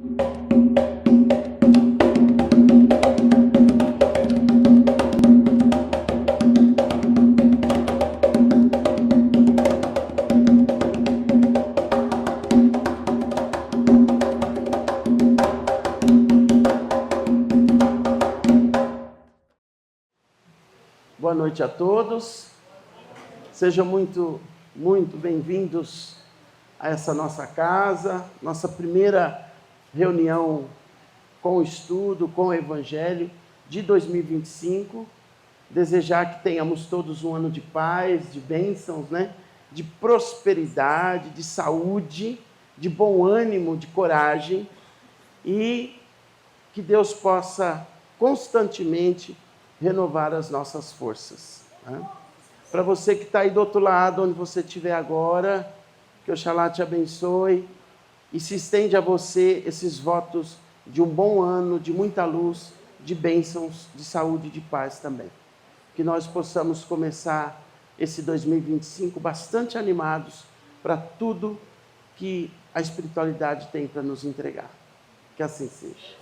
Boa noite a todos, sejam muito bem-vindos a essa nossa casa, nossa primeira reunião com o estudo, com o Evangelho de 2025. Desejar que tenhamos todos um ano de paz, de bênçãos, de prosperidade, de saúde, de bom ânimo, de coragem, e que Deus possa constantemente renovar as nossas forças. Para você que está aí do outro lado, onde você estiver agora, que Oxalá te abençoe e se estende a você esses votos de um bom ano, de muita luz, de bênçãos, de saúde e de paz também. Que nós possamos começar esse 2025 bastante animados para tudo que a espiritualidade tem para nos entregar. Que assim seja.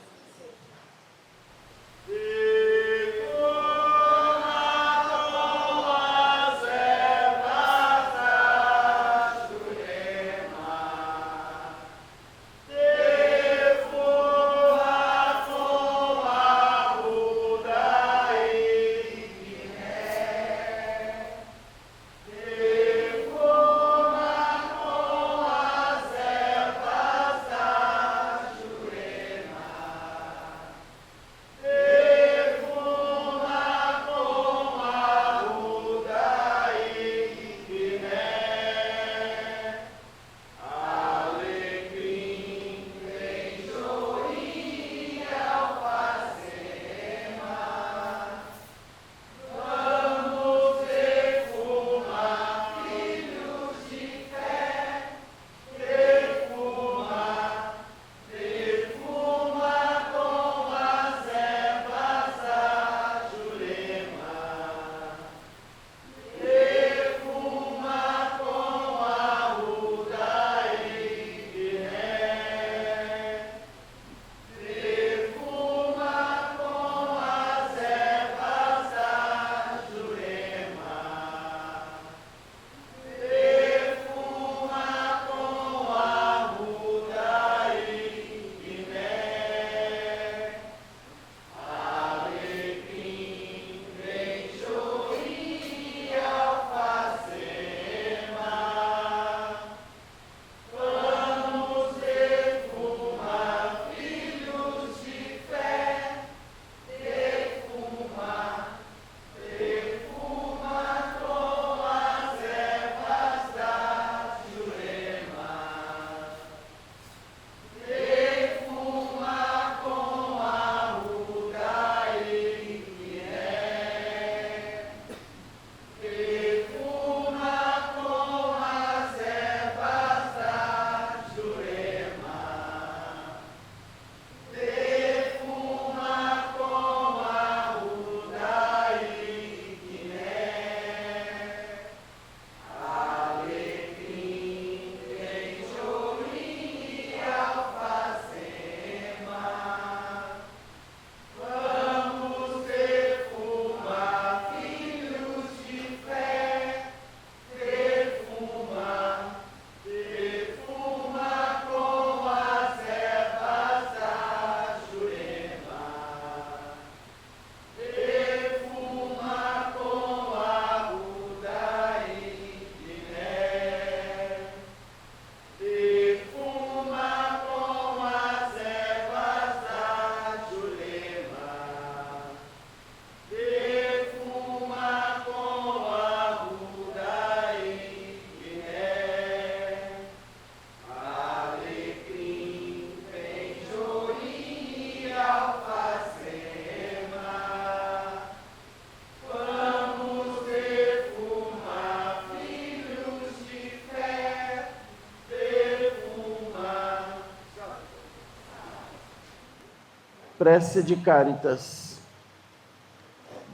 Prece de Cáritas.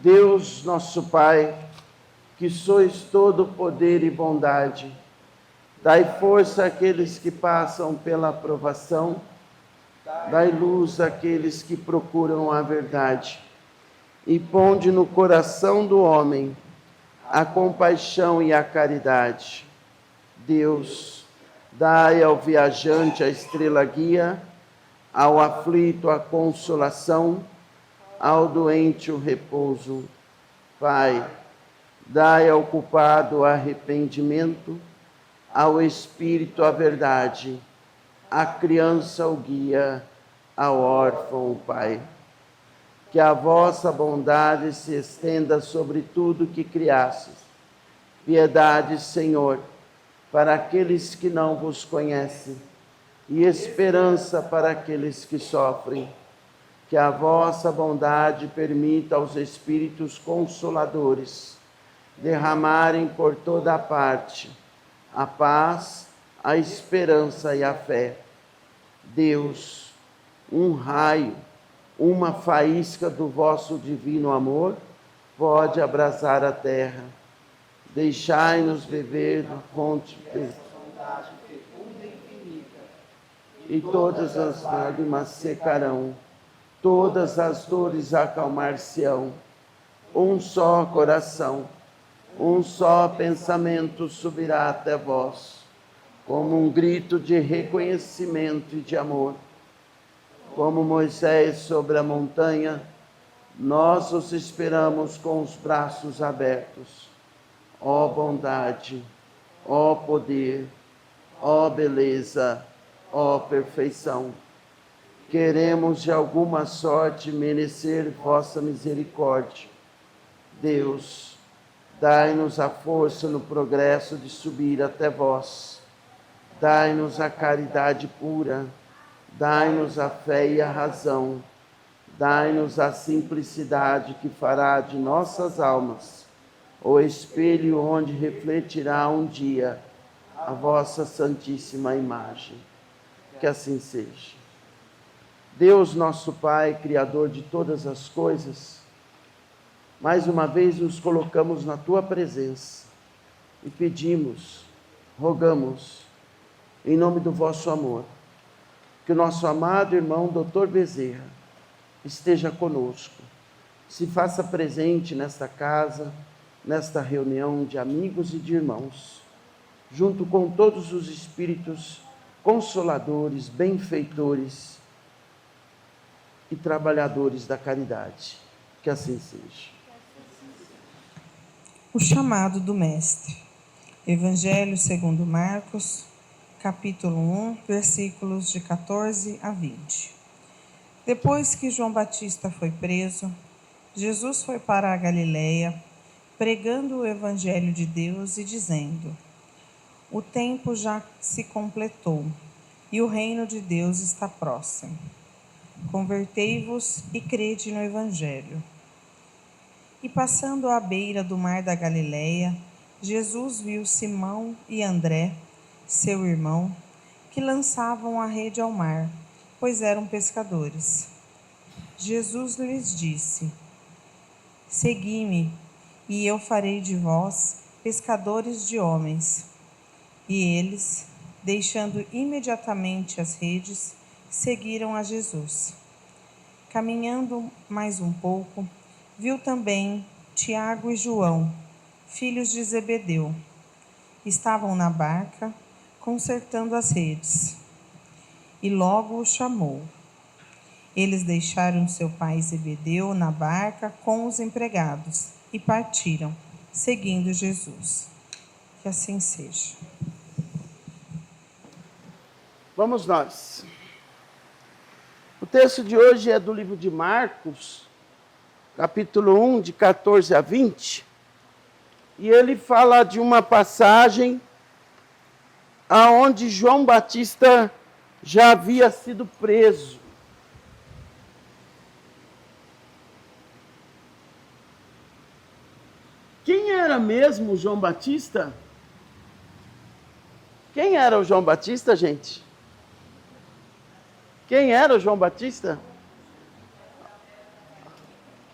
Deus, nosso Pai, que sois todo poder e bondade, dai força àqueles que passam pela provação, Dai luz àqueles que procuram a verdade. E ponde no coração do homem a compaixão e a caridade. Deus, dai ao viajante a estrela guia, ao aflito a consolação, ao doente o repouso. Pai, dai ao culpado o arrependimento, ao espírito a verdade, à criança o guia, ao órfão o Pai. Que a vossa bondade se estenda sobre tudo que criastes. Piedade, Senhor, para aqueles que não vos conhecem, e esperança para aqueles que sofrem. Que a vossa bondade permita aos Espíritos Consoladores derramarem por toda a parte a paz, a esperança e a fé. Deus, um raio, uma faísca do vosso divino amor pode abrasar a terra. Deixai-nos beber da fonte e todas as lágrimas secarão, todas as dores acalmar-se-ão. Um só coração, um só pensamento subirá até vós, como um grito de reconhecimento e de amor. Como Moisés sobre a montanha, nós os esperamos com os braços abertos. Ó bondade, ó poder, ó beleza, ó perfeição. Queremos de alguma sorte merecer vossa misericórdia. Deus, dai-nos a força no progresso de subir até vós. Dai-nos a caridade pura. Dai-nos a fé e a razão. Dai-nos a simplicidade que fará de nossas almas o espelho onde refletirá um dia a vossa santíssima imagem. Que assim seja. Deus, nosso Pai, Criador de todas as coisas, mais uma vez nos colocamos na Tua presença e pedimos, rogamos, em nome do vosso amor, que o nosso amado irmão Dr. Bezerra esteja conosco, se faça presente nesta casa, nesta reunião de amigos e de irmãos, junto com todos os espíritos consoladores, benfeitores e trabalhadores da caridade. Que assim seja. O chamado do Mestre. Evangelho segundo Marcos, capítulo 1, versículos de 14 a 20. Depois que João Batista foi preso, Jesus foi para a Galileia, pregando o Evangelho de Deus e dizendo: o tempo já se completou e o reino de Deus está próximo. Convertei-vos e crede no Evangelho. E passando à beira do mar da Galileia, Jesus viu Simão e André, seu irmão, que lançavam a rede ao mar, pois eram pescadores. Jesus lhes disse: segui-me, e eu farei de vós pescadores de homens. E eles, deixando imediatamente as redes, seguiram a Jesus. Caminhando mais um pouco, viu também Tiago e João, filhos de Zebedeu. Estavam na barca, consertando as redes. E logo o chamou. Eles deixaram seu pai Zebedeu na barca com os empregados e partiram, seguindo Jesus. Que assim seja. Vamos nós. O texto de hoje é do livro de Marcos, capítulo 1, de 14 a 20, e ele fala de uma passagem aonde João Batista já havia sido preso. Quem era mesmo João Batista? Quem era o João Batista, gente? Quem era o João Batista?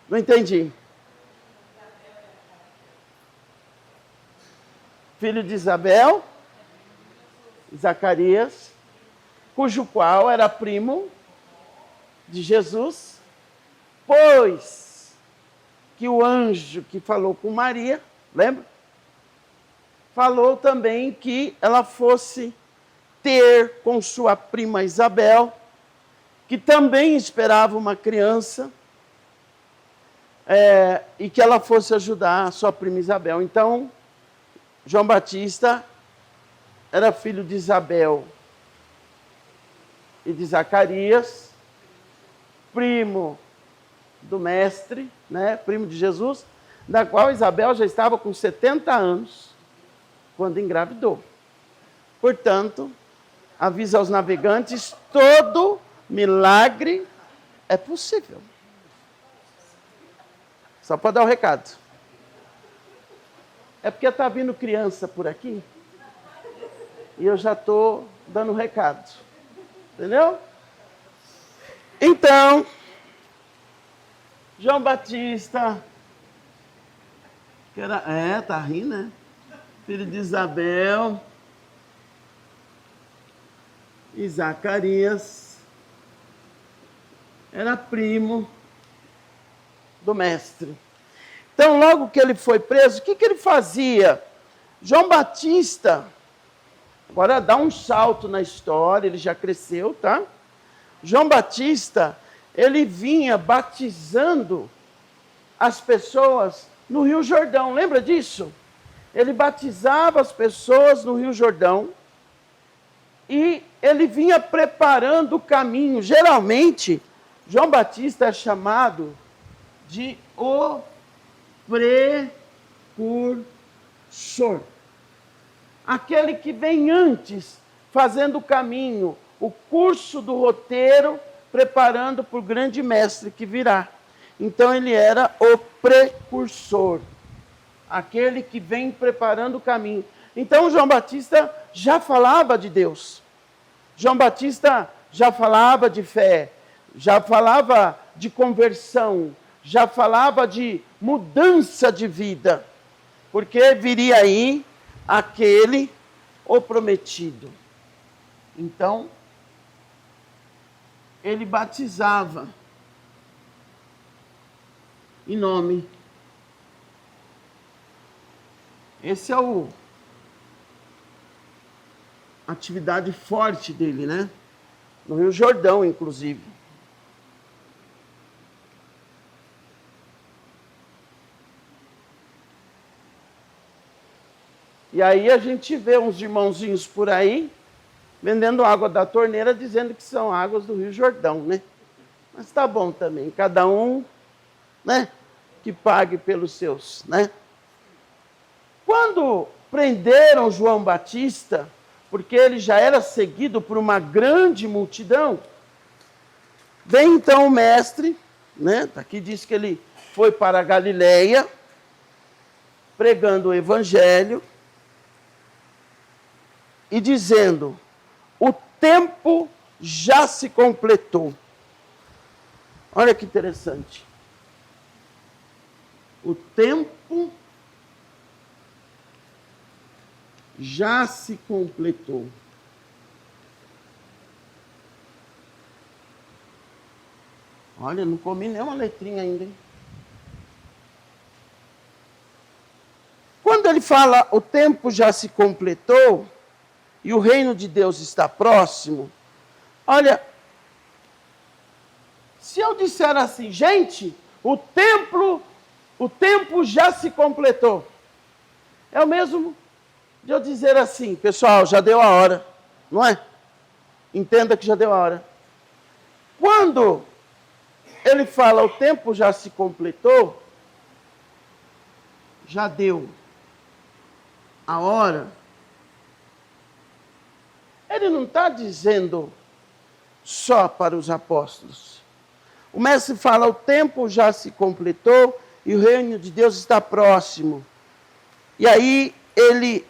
Não entendi. Filho de Isabel, Zacarias, cujo qual era primo de Jesus, pois que o anjo que falou com Maria, lembra? Falou também que ela fosse ter com sua prima Isabel, que também esperava uma criança, e que ela fosse ajudar a sua prima Isabel. Então, João Batista era filho de Isabel e de Zacarias, primo do mestre, né, primo de Jesus, da qual Isabel já estava com 70 anos quando engravidou. Portanto, avisa aos navegantes, todo milagre é possível. Só para dar o recado. É porque está vindo criança por aqui e eu já estou dando o recado. Entendeu? Então, João Batista, que era, tá rindo, né? Filho de Isabel e Zacarias, era primo do mestre. Então, logo que ele foi preso, o que ele fazia? João Batista, agora dá um salto na história, ele já cresceu, tá? João Batista, ele vinha batizando as pessoas no Rio Jordão, lembra disso? Ele batizava as pessoas no Rio Jordão e ele vinha preparando o caminho. Geralmente, João Batista é chamado de o precursor. Aquele que vem antes, fazendo o caminho, o curso do roteiro, preparando para o grande mestre que virá. Então ele era o precursor, aquele que vem preparando o caminho. Então João Batista já falava de Deus. João Batista já falava de fé, já falava de conversão, já falava de mudança de vida, porque viria aí aquele, o prometido. Então, ele batizava em nome. Esse é a atividade forte dele, né? No Rio Jordão, inclusive. E aí a gente vê uns irmãozinhos por aí, vendendo água da torneira, dizendo que são águas do Rio Jordão, né? Mas tá bom também, cada um, né, que pague pelos seus, né? Quando prenderam João Batista, porque ele já era seguido por uma grande multidão, vem então o mestre, né? Aqui diz que ele foi para a Galileia, pregando o evangelho, e dizendo, o tempo já se completou. Olha que interessante. O tempo já se completou. Olha, não comi nenhuma letrinha ainda, hein? Quando ele fala, o tempo já se completou, e o reino de Deus está próximo, olha, se eu disser assim, gente, o tempo já se completou, é o mesmo de eu dizer assim, pessoal, já deu a hora, não é? Entenda que já deu a hora. Quando ele fala, o tempo já se completou, já deu a hora, ele não está dizendo só para os apóstolos. O mestre fala, o tempo já se completou e o reino de Deus está próximo. E aí ele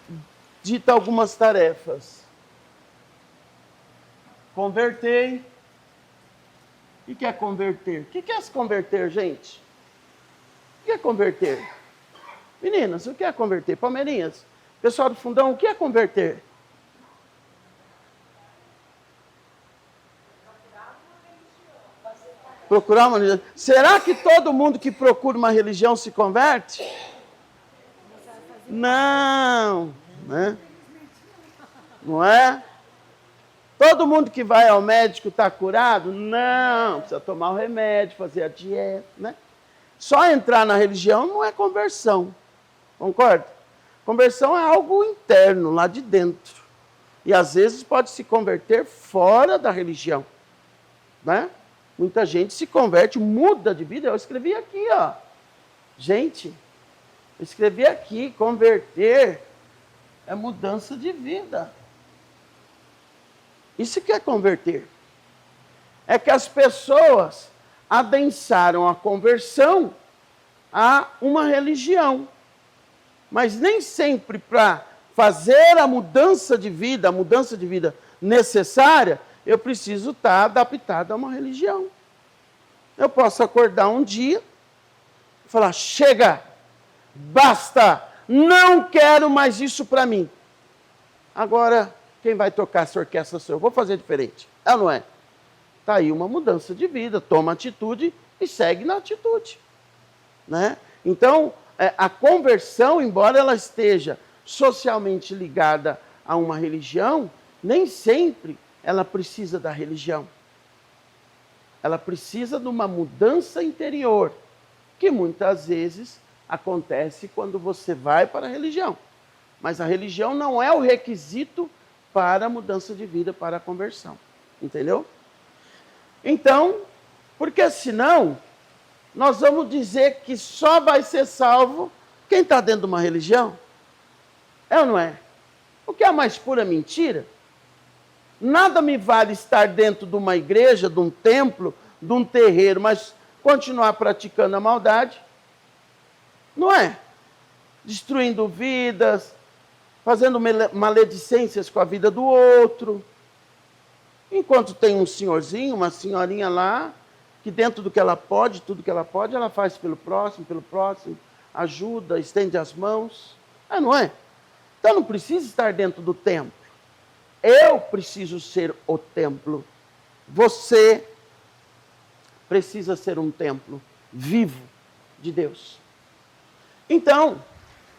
dita algumas tarefas. Convertei. O que é converter? O que é se converter, gente? O que é converter? Meninas, o que é converter? Palmeirinhas, pessoal do fundão, o que é converter? Procurar uma religião. Será que todo mundo que procura uma religião se converte? Não, né? Não é? Todo mundo que vai ao médico está curado? Não, precisa tomar o remédio, fazer a dieta, né? Só entrar na religião não é conversão, concorda? Conversão é algo interno, lá de dentro. E às vezes pode se converter fora da religião, né? Muita gente se converte, muda de vida. Eu escrevi aqui, ó. Gente, eu escrevi aqui, converter é mudança de vida. Isso que é converter. É que as pessoas adensaram a conversão a uma religião. Mas nem sempre para fazer a mudança de vida necessária, eu preciso estar adaptado a uma religião. Eu posso acordar um dia e falar, chega, basta, não quero mais isso para mim. Agora, quem vai tocar essa orquestra sou eu, vou fazer diferente. É ou não é? Está aí uma mudança de vida, toma atitude e segue na atitude. Né? Então, a conversão, embora ela esteja socialmente ligada a uma religião, nem sempre ela precisa da religião. Ela precisa de uma mudança interior, que muitas vezes acontece quando você vai para a religião. Mas a religião não é o requisito para a mudança de vida, para a conversão. Entendeu? Então, porque senão, nós vamos dizer que só vai ser salvo quem está dentro de uma religião? É ou não é? O que é a mais pura mentira? Nada me vale estar dentro de uma igreja, de um templo, de um terreiro, mas continuar praticando a maldade. Não é? Destruindo vidas, fazendo maledicências com a vida do outro. Enquanto tem um senhorzinho, uma senhorinha lá, que dentro do que ela pode, tudo que ela pode, ela faz pelo próximo, ajuda, estende as mãos. Não é? Então não precisa estar dentro do templo. Eu preciso ser o templo. Você precisa ser um templo vivo de Deus. Então,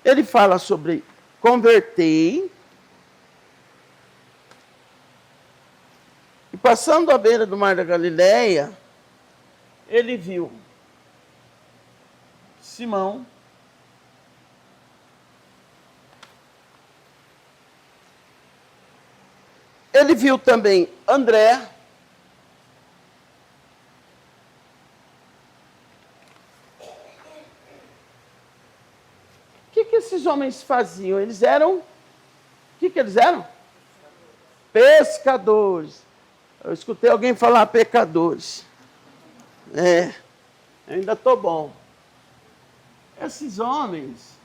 ele fala sobre convertei. E passando à beira do mar da Galileia, ele viu Simão, ele viu também André, o que esses homens faziam? Eles eram, o que eles eram? Pescadores. Eu escutei alguém falar pecadores. Eu ainda estou bom. Esses homens,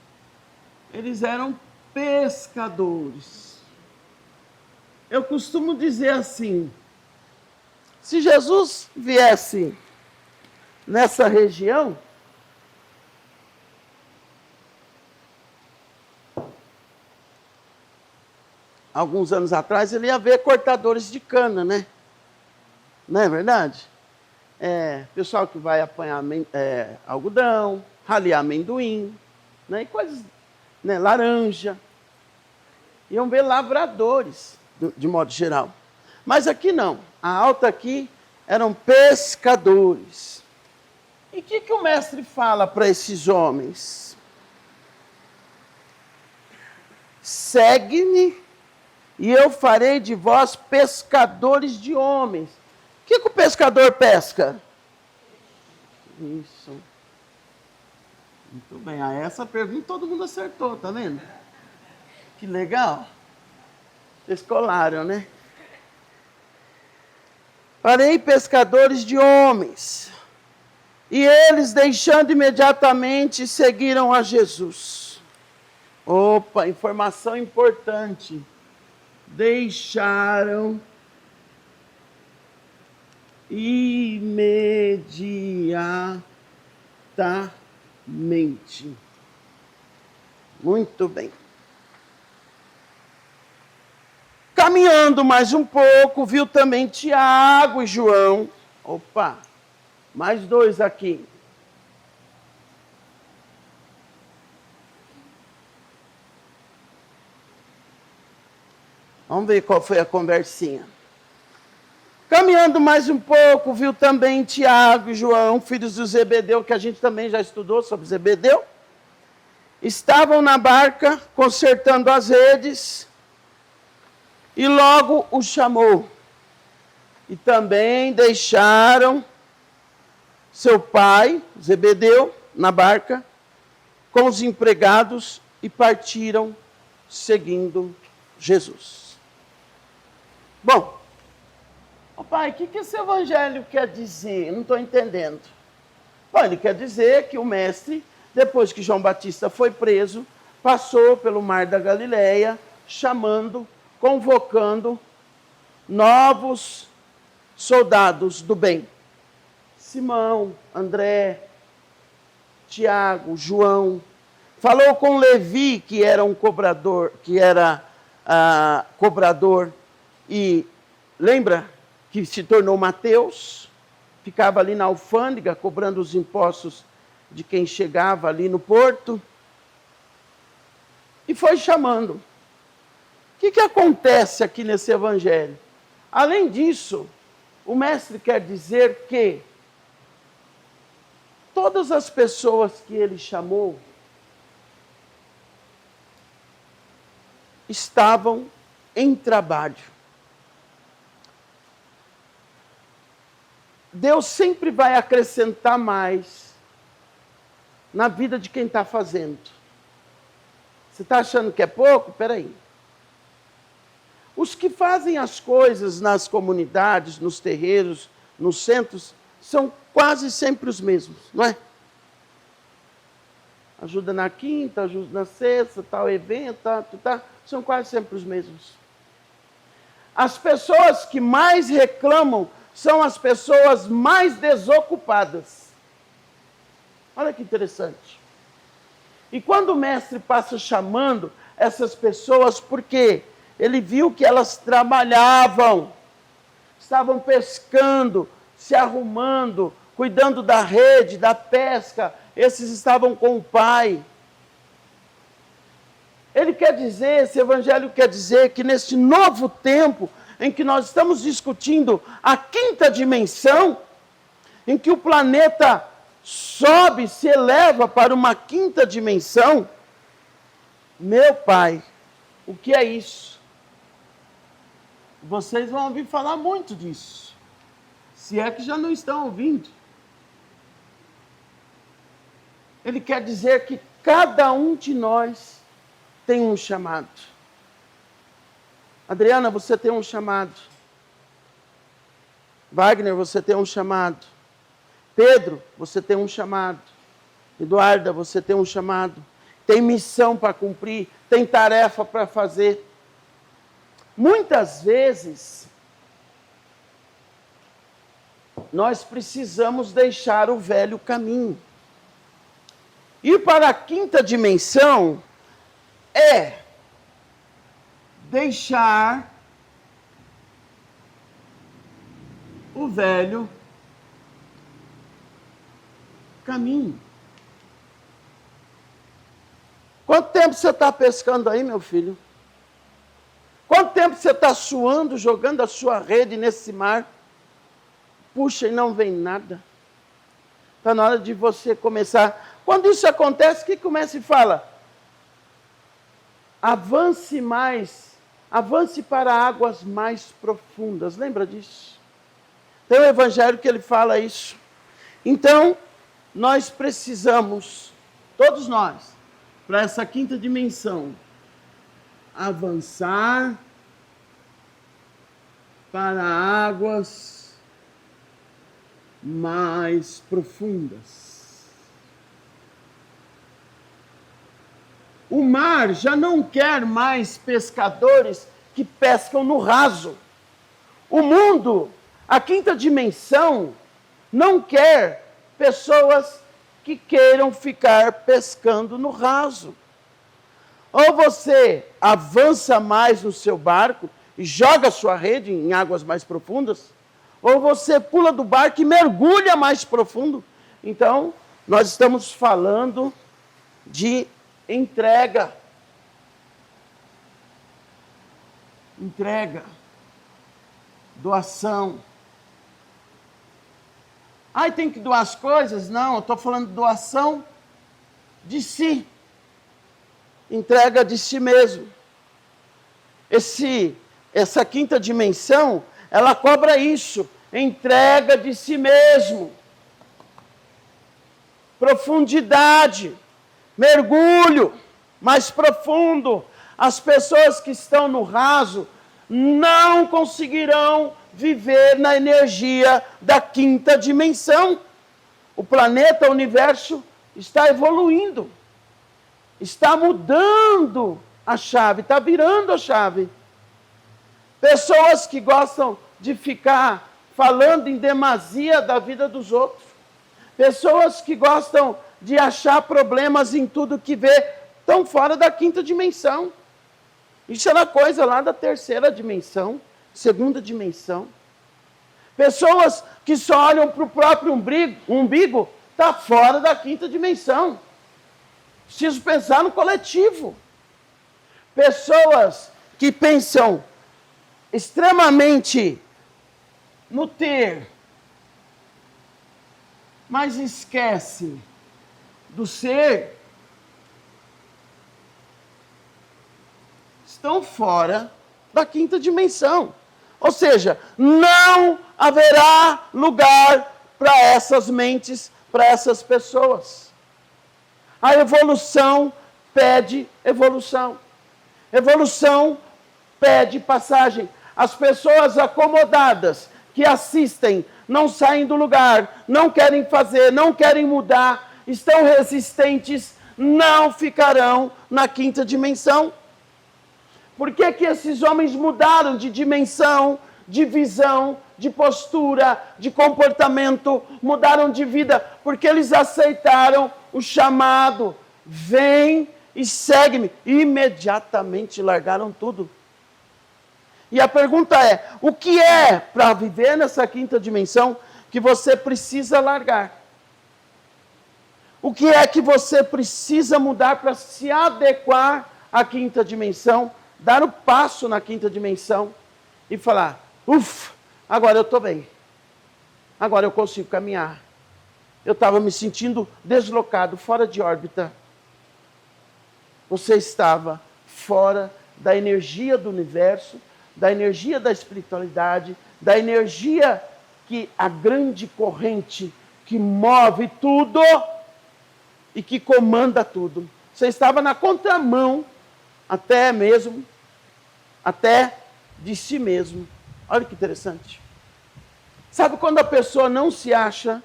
eles eram pescadores. Eu costumo dizer assim, se Jesus viesse nessa região, alguns anos atrás, ele ia ver cortadores de cana, né? Não é verdade? Pessoal que vai apanhar algodão, ralear amendoim, né? E coisas, né? Laranja. Iam ver lavradores, de modo geral. Mas aqui não. A alta aqui eram pescadores. E o que o mestre fala para esses homens? Segue-me e eu farei de vós pescadores de homens. O que o pescador pesca? Isso. Muito bem. Essa pergunta todo mundo acertou, tá vendo? Que legal. Vocês colaram, né? Farei pescadores de homens. E eles, deixando imediatamente, seguiram a Jesus. Opa, informação importante. Deixaram imediatamente. Muito bem. Caminhando mais um pouco, viu também Tiago e João. Opa! Mais 2 aqui. Vamos ver qual foi a conversinha. Caminhando mais um pouco, viu também Tiago e João, filhos do Zebedeu, que a gente também já estudou sobre Zebedeu. Estavam na barca, consertando as redes, e logo o chamou. E também deixaram seu pai, Zebedeu, na barca, com os empregados, e partiram seguindo Jesus. Bom, pai, o que esse evangelho quer dizer? Não estou entendendo. Bom, ele quer dizer que o mestre, depois que João Batista foi preso, passou pelo mar da Galileia, chamando, convocando novos soldados do bem. Simão, André, Tiago, João. Falou com Levi, que era um cobrador, cobrador, e lembra que se tornou Mateus, ficava ali na alfândega, cobrando os impostos de quem chegava ali no porto, e foi chamando. O que acontece aqui nesse evangelho? Além disso, o mestre quer dizer que todas as pessoas que ele chamou estavam em trabalho. Deus sempre vai acrescentar mais na vida de quem está fazendo. Você está achando que é pouco? Espera aí. Os que fazem as coisas nas comunidades, nos terreiros, nos centros, são quase sempre os mesmos, não é? Ajuda na quinta, ajuda na sexta, tal evento, são quase sempre os mesmos. As pessoas que mais reclamam são as pessoas mais desocupadas. Olha que interessante. E quando o mestre passa chamando essas pessoas, porque ele viu que elas trabalhavam, estavam pescando, se arrumando, cuidando da rede, da pesca, esses estavam com o pai. Ele quer dizer, esse evangelho quer dizer que nesse novo tempo, em que nós estamos discutindo a quinta dimensão, em que o planeta sobe, se eleva para uma quinta dimensão, meu pai, o que é isso? Vocês vão ouvir falar muito disso, se é que já não estão ouvindo. Ele quer dizer que cada um de nós tem um chamado. Adriana, você tem um chamado. Wagner, você tem um chamado. Pedro, você tem um chamado. Eduarda, você tem um chamado. Tem missão para cumprir, tem tarefa para fazer. Muitas vezes, nós precisamos deixar o velho caminho. Ir para a quinta dimensão é deixar o velho caminho. Quanto tempo você está pescando aí, meu filho? Quanto tempo você está suando, jogando a sua rede nesse mar? Puxa, e não vem nada. Está na hora de você começar. Quando isso acontece, o que começa e fala? Avance mais, avance para águas mais profundas. Lembra disso? Tem um evangelho que ele fala isso. Então, nós precisamos, todos nós, para essa quinta dimensão, avançar para águas mais profundas. O mar já não quer mais pescadores que pescam no raso. O mundo, a quinta dimensão, não quer pessoas que queiram ficar pescando no raso. Ou você avança mais no seu barco e joga sua rede em águas mais profundas, ou você pula do barco e mergulha mais profundo. Então, nós estamos falando de entrega. Entrega. Doação. Ai, tem que doar as coisas? Não, eu estou falando de doação de si. Entrega de si mesmo. Essa quinta dimensão, ela cobra isso. Entrega de si mesmo. Profundidade. Mergulho mais profundo. As pessoas que estão no raso não conseguirão viver na energia da quinta dimensão. O planeta, o universo está evoluindo. Está mudando a chave, está virando a chave. Pessoas que gostam de ficar falando em demasia da vida dos outros. Pessoas que gostam de achar problemas em tudo que vê, estão fora da quinta dimensão. Isso era coisa lá da terceira dimensão, segunda dimensão. Pessoas que só olham para o próprio umbigo, está fora da quinta dimensão. Preciso pensar no coletivo. Pessoas que pensam extremamente no ter, mas esquece do ser, estão fora da quinta dimensão. Ou seja, não haverá lugar para essas mentes, para essas pessoas. A evolução pede evolução. Evolução pede passagem. As pessoas acomodadas que assistem, não saem do lugar, não querem fazer, não querem mudar, estão resistentes, não ficarão na quinta dimensão. Por que que esses homens mudaram de dimensão, de visão, de postura, de comportamento, mudaram de vida? Porque eles aceitaram o chamado, vem e segue-me. Imediatamente largaram tudo. E a pergunta é, o que é para viver nessa quinta dimensão que você precisa largar? O que é que você precisa mudar para se adequar à quinta dimensão? Dar o passo na quinta dimensão e falar, agora eu estou bem. Agora eu consigo caminhar. Eu estava me sentindo deslocado, fora de órbita. Você estava fora da energia do universo, da energia da espiritualidade, da energia que a grande corrente que move tudo e que comanda tudo. Você estava na contramão, até de si mesmo. Olha que interessante. Sabe quando a pessoa não se acha,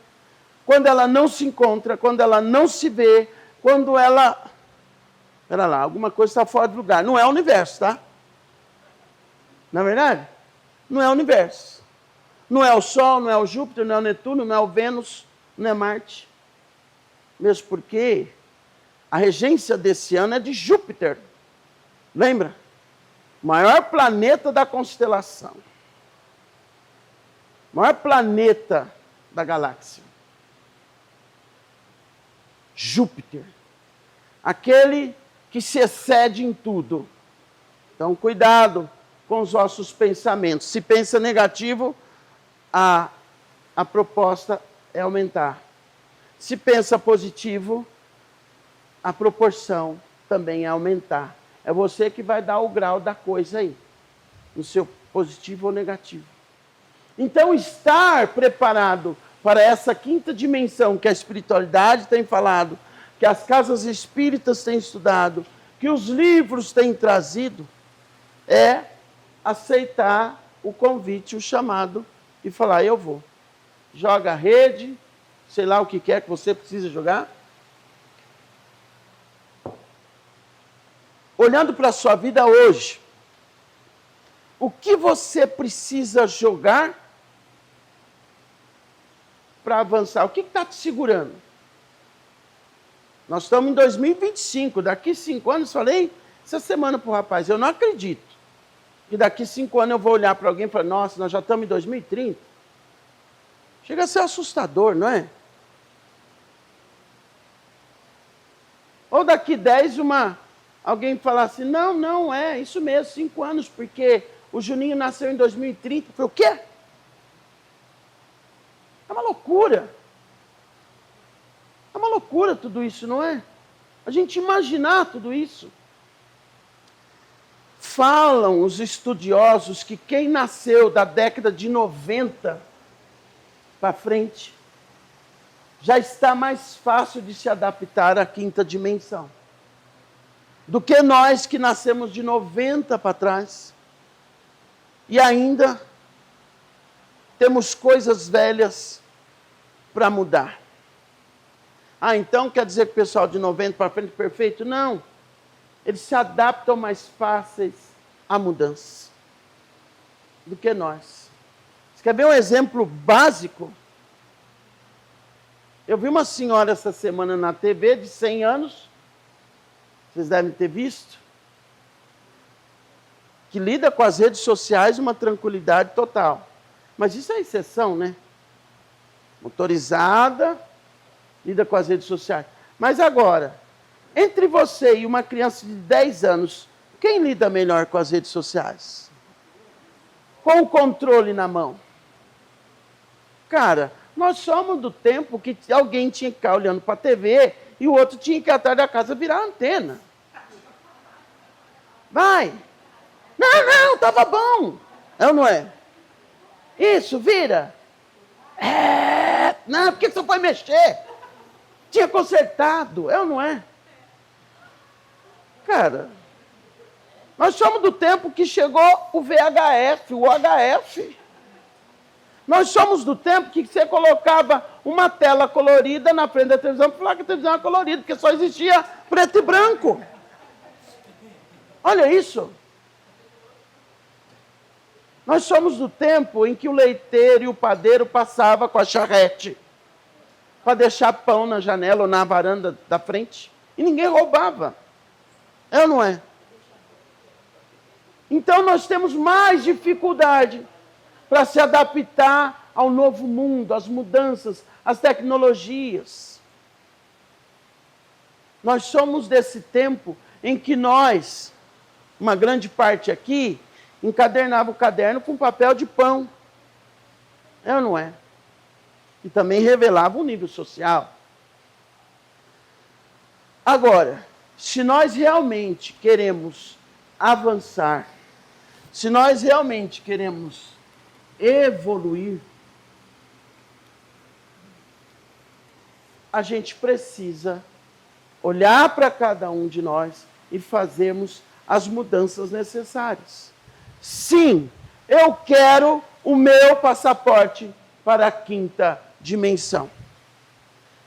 quando ela não se encontra, quando ela não se vê, quando ela... Espera lá, alguma coisa está fora do lugar. Não é o universo, tá? Não é verdade? Não é o universo. Não é o Sol, não é o Júpiter, não é o Netuno, não é o Vênus, não é Marte. Mesmo porque a regência desse ano é de Júpiter. Lembra? Maior planeta da constelação. Maior planeta da galáxia. Júpiter. Aquele que se excede em tudo. Então, cuidado com os vossos pensamentos. Se pensa negativo, a proposta é aumentar. Se pensa positivo, a proporção também é aumentar. É você que vai dar o grau da coisa aí, no seu positivo ou negativo. Então, estar preparado para essa quinta dimensão que a espiritualidade tem falado, que as casas espíritas têm estudado, que os livros têm trazido, é aceitar o convite, o chamado, e falar, eu vou. Joga a rede, sei lá o que quer que você precisa jogar. Olhando para a sua vida hoje, o que você precisa jogar para avançar? O que está te segurando? Nós estamos em 2025, daqui 5 anos, falei essa semana para o rapaz, eu não acredito que daqui 5 anos eu vou olhar para alguém e falar, nossa, nós já estamos em 2030. Chega a ser assustador, não é? Ou daqui 10, alguém falar assim, não, é isso mesmo, 5 anos, porque o Juninho nasceu em 2030. Foi o quê? É uma loucura. É uma loucura tudo isso, não é? A gente imaginar tudo isso. Falam os estudiosos que quem nasceu da década de 90 para frente já está mais fácil de se adaptar à quinta dimensão do que nós que nascemos de 90 para trás e ainda temos coisas velhas para mudar. Então quer dizer que o pessoal de 90 para frente é perfeito? Não. Eles se adaptam mais fáceis à mudança do que nós. Você quer ver um exemplo básico? Eu vi uma senhora essa semana na TV de 100 anos, vocês devem ter visto, que lida com as redes sociais uma tranquilidade total. Mas isso é exceção, né? Motorizada, lida com as redes sociais. Mas agora, entre você e uma criança de 10 anos, quem lida melhor com as redes sociais? Com o controle na mão? Cara, nós somos do tempo que alguém tinha que ficar olhando para a TV e o outro tinha que ir atrás da casa virar a antena. Vai. Não, estava bom. É ou não é? Isso, vira. Não, porque você foi mexer? Tinha consertado, é ou não é? Cara, nós somos do tempo que chegou o VHF, o HF. Nós somos do tempo que você colocava uma tela colorida na frente da televisão para falar que a televisão era colorida, porque só existia preto e branco. Olha isso. Nós somos do tempo em que o leiteiro e o padeiro passavam com a charrete para deixar pão na janela ou na varanda da frente. E ninguém roubava. É ou não é? Então nós temos mais dificuldade para se adaptar ao novo mundo, às mudanças, às tecnologias. Nós somos desse tempo em que nós, uma grande parte aqui, encadernava o caderno com papel de pão. É ou não é? E também revelava o nível social. Agora, se nós realmente queremos avançar, se nós realmente queremos evoluir, a gente precisa olhar para cada um de nós e fazermos as mudanças necessárias. Sim, eu quero o meu passaporte para a quinta dimensão.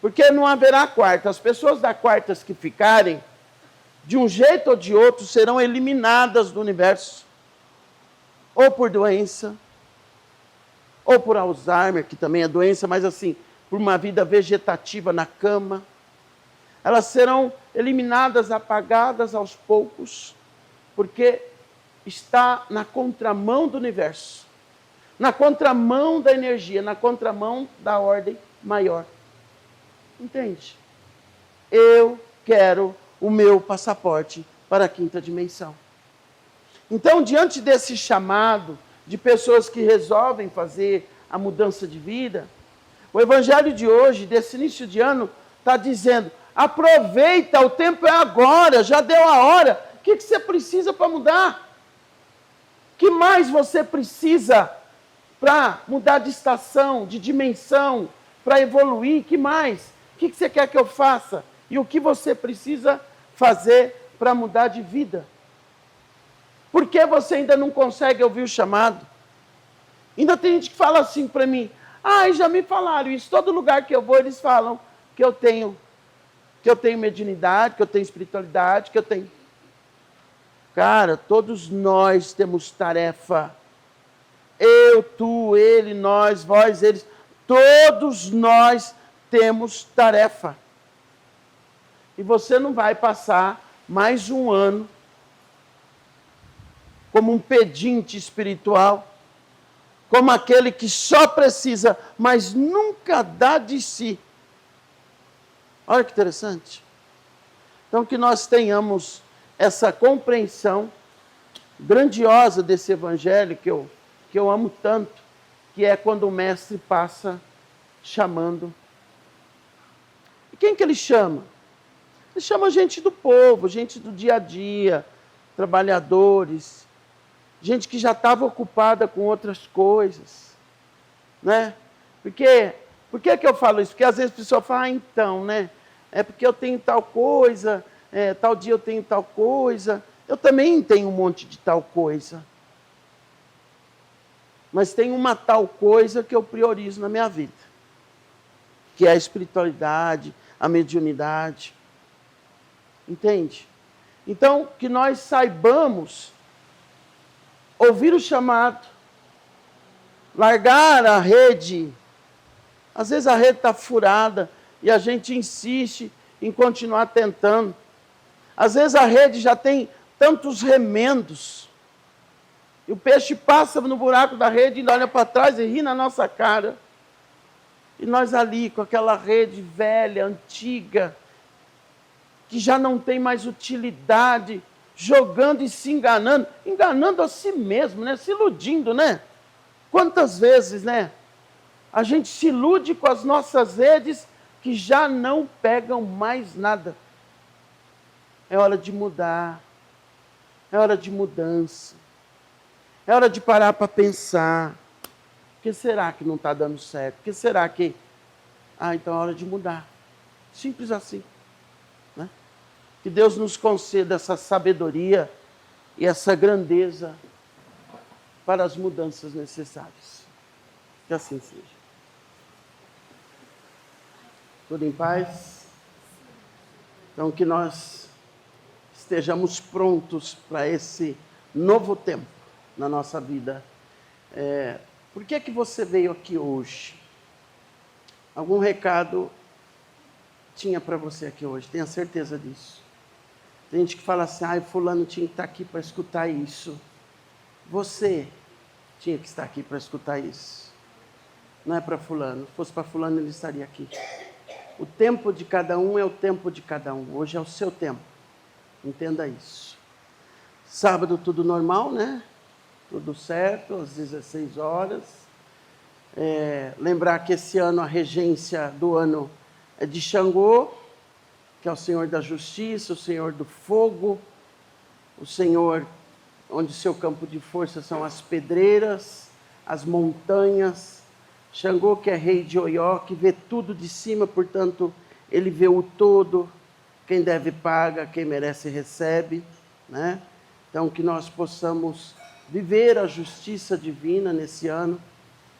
Porque não haverá quarta. As pessoas da quartas que ficarem, de um jeito ou de outro, serão eliminadas do universo. Ou por doença, ou por Alzheimer, que também é doença, mas assim, por uma vida vegetativa na cama. Elas serão eliminadas, apagadas aos poucos, porque está na contramão do universo, na contramão da energia, na contramão da ordem maior. Entende? Eu quero o meu passaporte para a quinta dimensão. Então, diante desse chamado de pessoas que resolvem fazer a mudança de vida, o evangelho de hoje, desse início de ano, está dizendo: aproveita, o tempo é agora, já deu a hora. O que você precisa para mudar? O que mais você precisa para mudar de estação, de dimensão, para evoluir? O que mais? O que você quer que eu faça? E o que você precisa fazer para mudar de vida? Por que você ainda não consegue ouvir o chamado? Ainda tem gente que fala assim para mim: já me falaram isso. Todo lugar que eu vou, eles falam que eu tenho mediunidade, que eu tenho espiritualidade, que eu tenho... Cara, todos nós temos tarefa. Eu, tu, ele, nós, vós, eles. Todos nós temos tarefa. E você não vai passar mais um ano como um pedinte espiritual, como aquele que só precisa, mas nunca dá de si. Olha que interessante. Então, que nós tenhamos essa compreensão grandiosa desse evangelho que eu amo tanto, que é quando o mestre passa chamando. E quem que ele chama? Ele chama gente do povo, gente do dia a dia, trabalhadores, gente que já estava ocupada com outras coisas, né? Por que eu falo isso? Porque às vezes a pessoa fala, então, né? É porque eu tenho tal coisa, tal dia eu tenho tal coisa. Eu também tenho um monte de tal coisa. Mas tem uma tal coisa que eu priorizo na minha vida, que é a espiritualidade, a mediunidade. Entende? Então, que nós saibamos ouvir o chamado, largar a rede. Às vezes a rede está furada e a gente insiste em continuar tentando. Às vezes a rede já tem tantos remendos. E o peixe passa no buraco da rede e olha para trás e ri na nossa cara. E nós ali com aquela rede velha, antiga, que já não tem mais utilidade, jogando e se enganando, enganando a si mesmo, né? Se iludindo, né? Quantas vezes, né? A gente se ilude com as nossas redes que já não pegam mais nada. É hora de mudar. É hora de mudança. É hora de parar para pensar. Por que será que não está dando certo? Por que será que... então é hora de mudar. Simples assim. Né? Que Deus nos conceda essa sabedoria e essa grandeza para as mudanças necessárias. Que assim seja. Tudo em paz? Então, que nós estejamos prontos para esse novo tempo na nossa vida. Por que você veio aqui hoje? Algum recado tinha para você aqui hoje, tenha certeza disso. Tem gente que fala assim, fulano tinha que estar aqui para escutar isso. Você tinha que estar aqui para escutar isso. Não é para fulano. Se fosse para fulano, ele estaria aqui. O tempo de cada um é o tempo de cada um. Hoje é o seu tempo. Entenda isso. Sábado tudo normal, né? Tudo certo, às 16 horas. Lembrar que esse ano a regência do ano é de Xangô, que é o Senhor da Justiça, o Senhor do Fogo, o Senhor onde seu campo de força são as pedreiras, as montanhas. Xangô, que é rei de Oió, que vê tudo de cima, portanto, ele vê o todo. Quem deve paga, quem merece recebe, né? Então, que nós possamos viver a justiça divina nesse ano.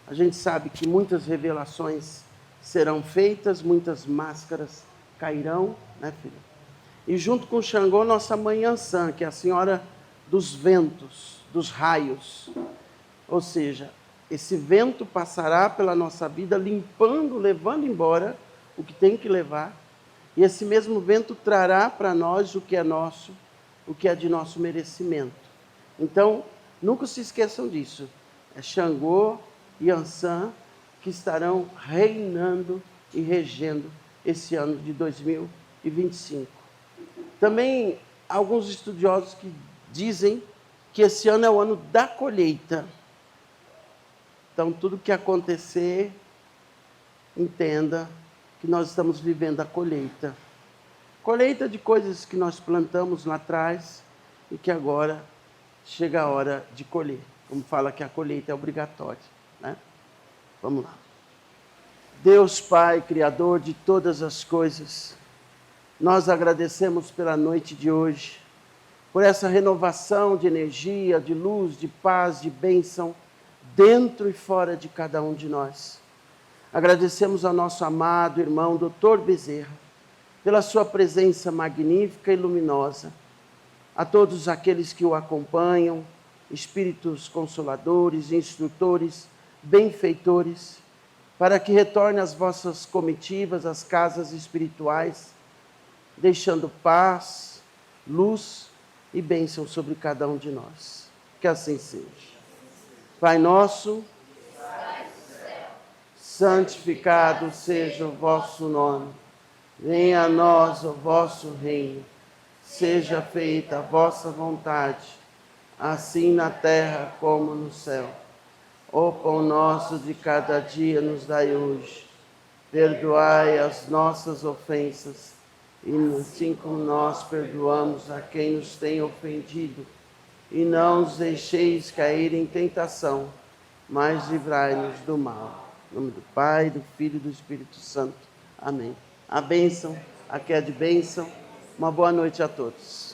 A gente sabe que muitas revelações serão feitas, muitas máscaras cairão, né, filho? E junto com Xangô, nossa mãe Ansã, que é a senhora dos ventos, dos raios. Ou seja, esse vento passará pela nossa vida, limpando, levando embora o que tem que levar. E esse mesmo vento trará para nós o que é nosso, o que é de nosso merecimento. Então, nunca se esqueçam disso. É Xangô e Ansã que estarão reinando e regendo esse ano de 2025. Também, alguns estudiosos que dizem que esse ano é o ano da colheita. Então, tudo que acontecer, entenda que nós estamos vivendo a colheita. Colheita de coisas que nós plantamos lá atrás e que agora chega a hora de colher. Como fala que a colheita é obrigatória, né? Vamos lá. Deus Pai, Criador de todas as coisas, nós agradecemos pela noite de hoje, por essa renovação de energia, de luz, de paz, de bênção, dentro e fora de cada um de nós. Agradecemos ao nosso amado irmão Dr. Bezerra, pela sua presença magnífica e luminosa, a todos aqueles que o acompanham, espíritos consoladores, instrutores, benfeitores, para que retorne às vossas comitivas, às casas espirituais, deixando paz, luz e bênção sobre cada um de nós. Que assim seja. Pai nosso, santificado seja o vosso nome. Venha a nós o vosso reino. Seja feita a vossa vontade, assim na terra como no céu. O pão nosso de cada dia nos dai hoje. Perdoai as nossas ofensas, e assim como nós perdoamos a quem nos tem ofendido. E não nos deixeis cair em tentação, mas livrai-nos do mal. Em nome do Pai, do Filho e do Espírito Santo. Amém. A bênção, aqui é de bênção. Uma boa noite a todos.